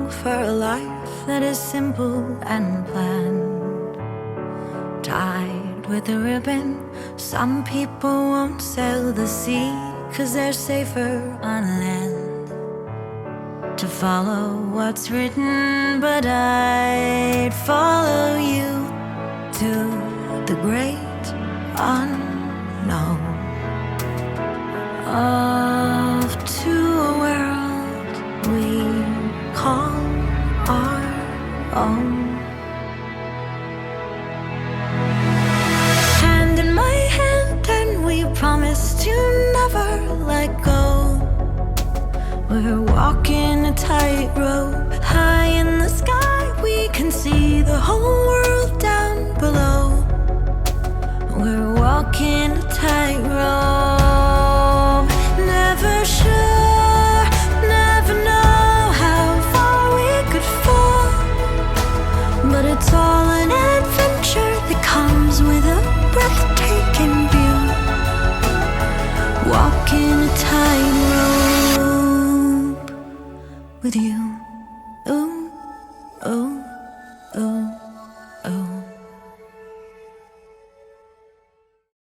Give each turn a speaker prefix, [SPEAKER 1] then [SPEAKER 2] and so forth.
[SPEAKER 1] long for a life that is simple and planned, tied with a ribbon. Some people won't sail the sea 'cause they're safer on land, to follow what's written. But I'd follow you to the great unknown, off to a world we call our own. Hand in my hand, and we promise to never let go. We're walking a tightrope. High in the sky, we can see the whole world down below. We're walking a tightrope. Never sure, never know how far we could fall, but it's all an adventure that comes with a breathtaking view. Walking a tightrope with you.